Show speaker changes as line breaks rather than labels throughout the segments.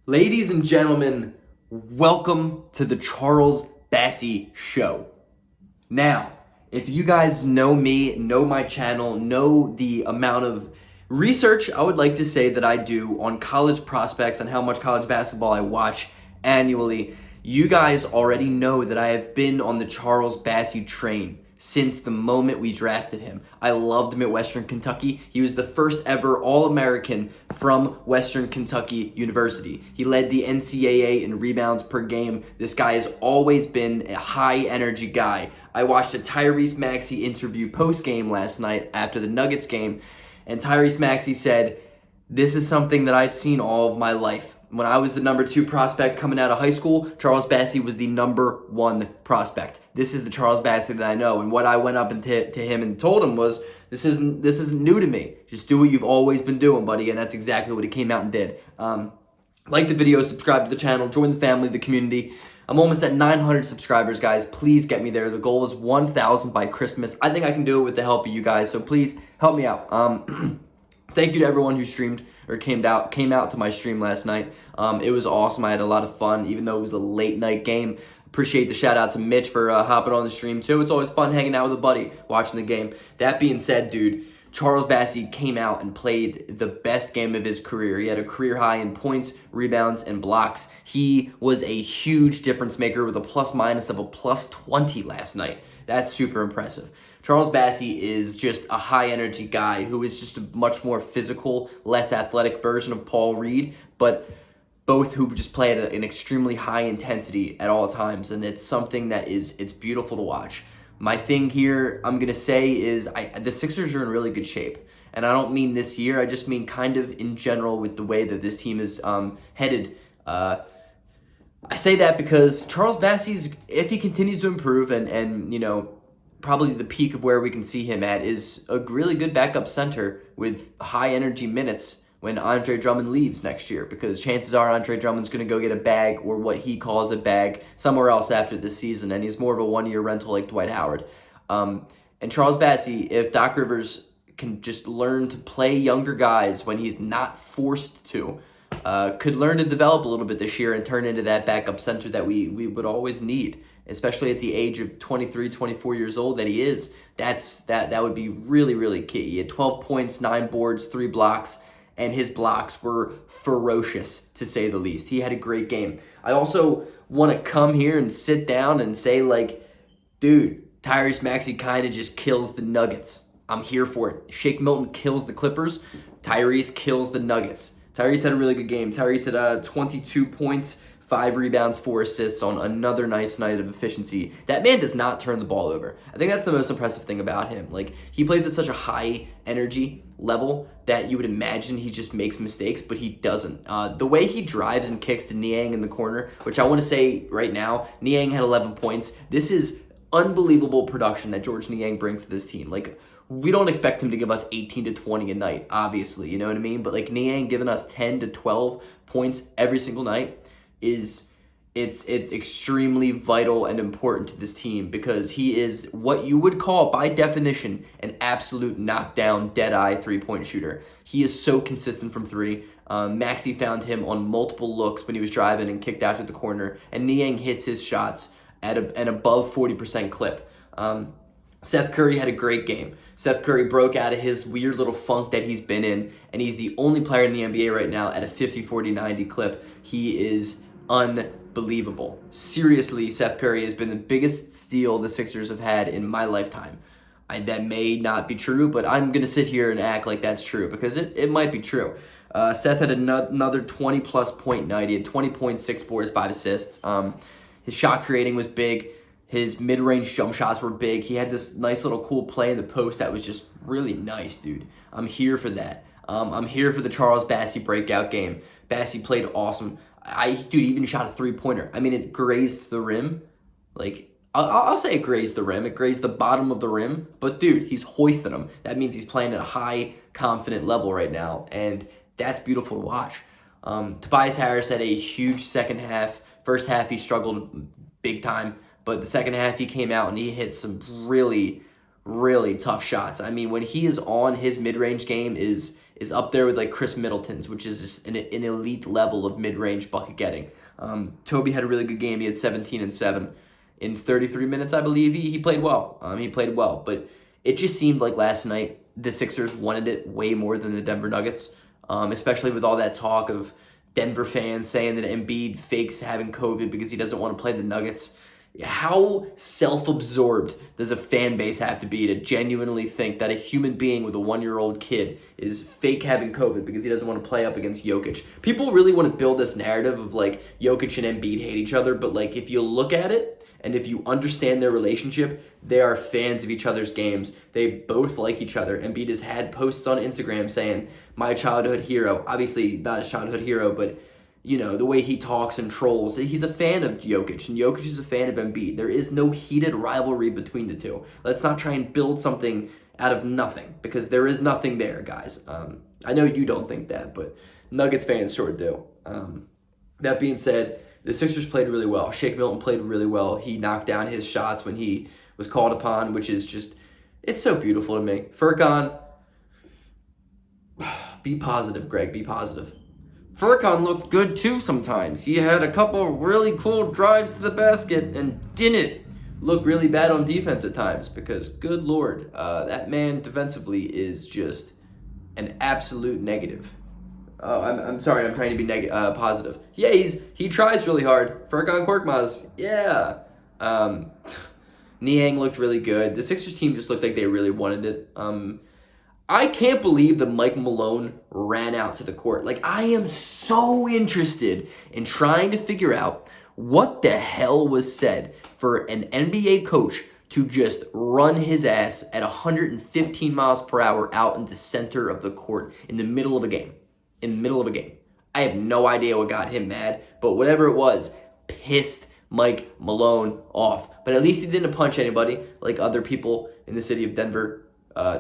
Ladies and gentlemen, welcome to the Charles Bassey Show. Now, if you guys know me, know my channel, know the amount of research I would like to say that I do on college prospects and how much college basketball I watch annually, you guys already know that I have been on the Charles Bassey train since the moment we drafted him. I loved him at Western Kentucky. He was the first ever All-American from Western Kentucky University. He led the NCAA in rebounds per game. This guy has always been a high-energy guy. I watched a Tyrese Maxey interview post-game last night after the Nuggets game, and Tyrese Maxey said, "This is something that I've seen all of my life. When I was the number 2 prospect coming out of high school, Charles Bassey was the number 1 prospect. This is the Charles Bassey that I know." And what I went up to him and told him was, this isn't new to me. Just do what you've always been doing, buddy. And that's exactly what he came out and did. Like the video, subscribe to the channel, join the family, the community. I'm almost at 900 subscribers, guys. Please get me there. The goal is 1,000 by Christmas. I think I can do it with the help of you guys, so please help me out. Thank you to everyone who streamed or came out to my stream last night. It was awesome. I had a lot of fun, even though it was a late night game. Appreciate the shout out to Mitch for hopping on the stream too. It's always fun hanging out with a buddy, watching the game. That being said, dude, Charles Bassey came out and played the best game of his career. He had a career high in points, rebounds, and blocks. He was a huge difference maker with a plus-minus of a +20 last night. That's super impressive. Charles Bassey is just a high-energy guy who is just a much more physical, less athletic version of Paul Reed, but both who just play at an extremely high intensity at all times, and it's something that it's beautiful to watch. My thing here I'm going to say is the Sixers are in really good shape, and I don't mean this year, I just mean kind of in general with the way that this team is headed. I say that because Charles Bassey's, if he continues to improve and you know, probably the peak of where we can see him at is a really good backup center with high energy minutes when Andre Drummond leaves next year, because chances are Andre Drummond's going to go get a bag, or what he calls a bag, somewhere else after this season, and he's more of a one-year rental like Dwight Howard. And Charles Bassey, if Doc Rivers can just learn to play younger guys when he's not forced to, could learn to develop a little bit this year and turn into that backup center that we would always need, especially at the age of 23, 24 years old that he is. That would be really, really key. He had 12 points, 9 boards, 3 blocks, and his blocks were ferocious, to say the least. He had a great game. I also want to come here and sit down and say, like, dude, Tyrese Maxey kind of just kills the Nuggets. I'm here for it. Shake Milton kills the Clippers. Tyrese kills the Nuggets. Tyrese had a really good game. Tyrese had 22 points, 5 rebounds, 4 assists on another nice night of efficiency. That man does not turn the ball over. I think that's the most impressive thing about him. Like, he plays at such a high energy level that you would imagine he just makes mistakes, but he doesn't. The way he drives and kicks to Niang in the corner, which I want to say right now, Niang had 11 points. This is unbelievable production that George Niang brings to this team. Like, we don't expect him to give us 18 to 20 a night, obviously, you know what I mean? But like Niang giving us 10 to 12 points every single night it's extremely vital and important to this team, because he is what you would call, by definition, an absolute knockdown, dead-eye three-point shooter. He is so consistent from 3. Maxey found him on multiple looks when he was driving and kicked out to the corner, and Niang hits his shots at an above 40% clip. Seth Curry had a great game. Seth Curry broke out of his weird little funk that he's been in, and he's the only player in the NBA right now at a 50-40-90 clip. He is unbelievable. Seriously, Seth Curry has been the biggest steal the Sixers have had in my lifetime. That may not be true, but I'm going to sit here and act like that's true, because it might be true. Seth had another 20-plus point night. He had 20 points, 6 boards, 5 assists. His shot creating was big. His mid-range jump shots were big. He had this nice little cool play in the post that was just really nice, dude. I'm here for that. I'm here for the Charles Bassey breakout game. Bassey played awesome. Dude, even shot a 3-pointer. I mean, it grazed the rim. Like, I'll say it grazed the rim. It grazed the bottom of the rim. But, dude, he's hoisting them. That means he's playing at a high, confident level right now. And that's beautiful to watch. Tobias Harris had a huge second half. First half, he struggled big time. But the second half, he came out and he hit some really, really tough shots. I mean, when he is on, his mid-range game is is up there with like Chris Middleton's, which is just an elite level of mid-range bucket getting. Toby had a really good game. He had 17 and 7 in 33 minutes, I believe. He played well. He played well, but it just seemed like last night the Sixers wanted it way more than the Denver Nuggets, especially with all that talk of Denver fans saying that Embiid fakes having COVID because he doesn't want to play the Nuggets. How self-absorbed does a fan base have to be to genuinely think that a human being with a 1-year-old kid is fake having COVID because he doesn't want to play up against Jokic? People really want to build this narrative of like Jokic and Embiid hate each other, but like if you look at it and if you understand their relationship, they are fans of each other's games. They both like each other. Embiid has had posts on Instagram saying, "My childhood hero." Obviously not his childhood hero, but you know, the way he talks and trolls. He's a fan of Jokic, and Jokic is a fan of Embiid. There is no heated rivalry between the two. Let's not try and build something out of nothing, because there is nothing there, guys. I know you don't think that, but Nuggets fans sure do. That being said, the Sixers played really well. Shake Milton played really well. He knocked down his shots when he was called upon, which is just, it's so beautiful to me. Furkan, be positive, Greg, be positive. Furkan looked good too sometimes. He had a couple really cool drives to the basket and didn't look really bad on defense at times because, good Lord, that man defensively is just an absolute negative. Oh, I'm sorry, I'm trying to be positive. Yeah, he tries really hard. Furkan Korkmaz, yeah. Niang looked really good. The Sixers team just looked like they really wanted it. I can't believe that Mike Malone ran out to the court. Like, I am so interested in trying to figure out what the hell was said for an NBA coach to just run his ass at 115 miles per hour out in the center of the court in the middle of a game. I have no idea what got him mad, but whatever it was, pissed Mike Malone off. But at least he didn't punch anybody like other people in the city of Denver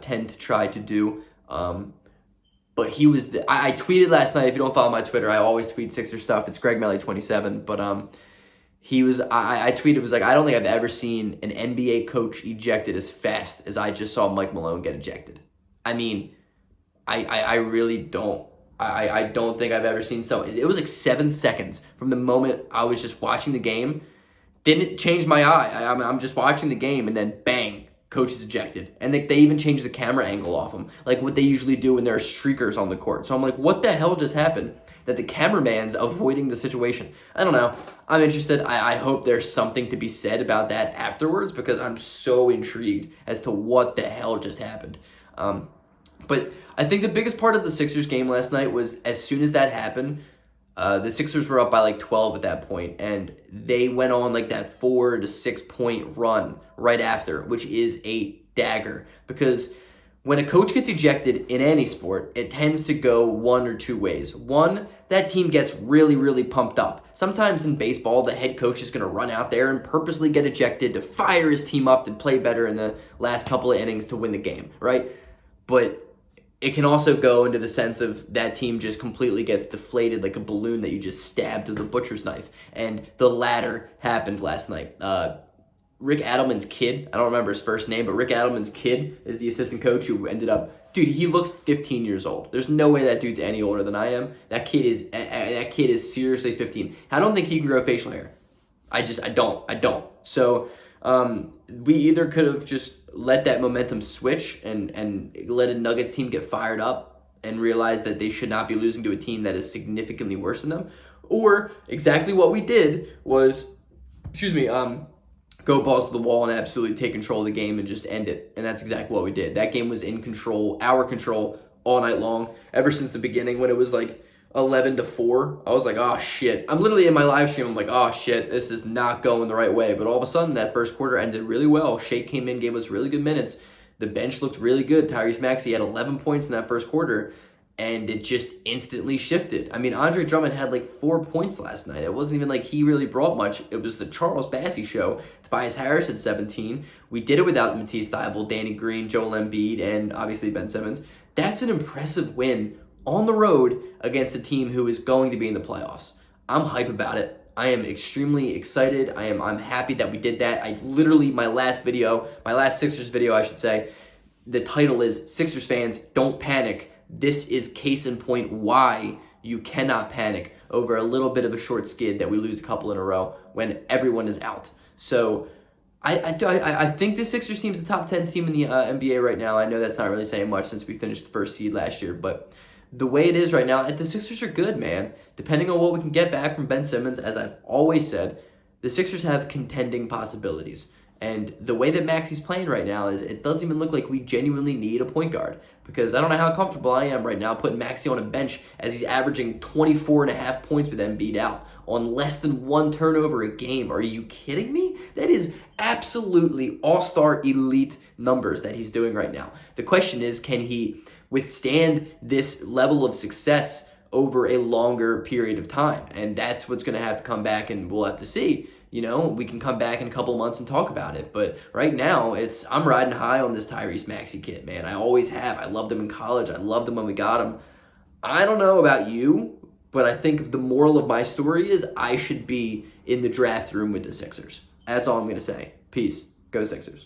tend to try to do. But he was, I tweeted last night, if you don't follow my Twitter, I always tweet Sixers stuff. It's Greg Melly 27. But I tweeted, was like, I don't think I've ever seen an NBA coach ejected as fast as I just saw Mike Malone get ejected. I mean, I really don't. I don't think I've ever seen so. It was like 7 seconds from the moment I was just watching the game. Didn't change my eye. I'm just watching the game, and then bang, coach is ejected. And they even changed the camera angle off him, like what they usually do when there are streakers on the court. So I'm like, what the hell just happened that the cameraman's avoiding the situation? I don't know. I'm interested. I hope there's something to be said about that afterwards, because I'm so intrigued as to what the hell just happened. But I think the biggest part of the Sixers game last night was, as soon as that happened, the Sixers were up by like 12 at that point, and they went on like that 4 to 6 point run right after, which is a dagger. Because when a coach gets ejected in any sport, it tends to go one or two ways. One, that team gets really, really pumped up. Sometimes in baseball, the head coach is going to run out there and purposely get ejected to fire his team up to play better in the last couple of innings to win the game, right? But it can also go into the sense of that team just completely gets deflated like a balloon that you just stabbed with a butcher's knife. And the latter happened last night. Rick Adelman's kid, I don't remember his first name, but Rick Adelman's kid is the assistant coach who ended up, dude, he looks 15 years old. There's no way that dude's any older than I am. That kid is seriously 15. I don't think he can grow facial hair. I don't. So we either could have just let that momentum switch and let a Nuggets team get fired up and realize that they should not be losing to a team that is significantly worse than them, or exactly what we did was, go balls to the wall and absolutely take control of the game and just end it. And that's exactly what we did. That game was in control, our control, all night long, ever since the beginning when it was like 11-4. I was like, oh shit. I'm literally in my live stream, I'm like, oh shit, this is not going the right way. But all of a sudden, that first quarter ended really well. Shake came in, gave us really good minutes. The bench looked really good. Tyrese Maxey had 11 points in that first quarter, and it just instantly shifted. I mean, Andre Drummond had like 4 points last night. It wasn't even like he really brought much. It was the Charles Bassey show. Tobias Harris had 17. We did it without Matisse Thybulle, Danny Green, Joel Embiid, and obviously Ben Simmons. That's an impressive win on the road against a team who is going to be in the playoffs. I'm hype about it. I am extremely excited. I'm happy that we did that. I literally, my last Sixers video, I should say, the title is Sixers fans, don't panic. this is case in point why you cannot panic over a little bit of a short skid that we lose a couple in a row when everyone is out. So I think the Sixers team's the top 10 team in the NBA right now. I know that's not really saying much since we finished the first seed last year, but the way it is right now, the Sixers are good, man. Depending on what we can get back from Ben Simmons, as I've always said, the Sixers have contending possibilities. And the way that Maxi's playing right now is it doesn't even look like we genuinely need a point guard, because I don't know how comfortable I am right now putting Maxi on a bench as he's averaging 24.5 points with Embiid out on less than 1 turnover a game. Are you kidding me? That is absolutely all-star elite numbers that he's doing right now. The question is, can he withstand this level of success over a longer period of time? And that's what's going to have to come back, and we'll have to see. You know, we can come back in a couple of months and talk about it. But right now, I'm riding high on this Tyrese Maxey kid, man. I always have. I loved him in college. I loved him when we got him. I don't know about you, but I think the moral of my story is I should be in the draft room with the Sixers. That's all I'm going to say. Peace. Go Sixers.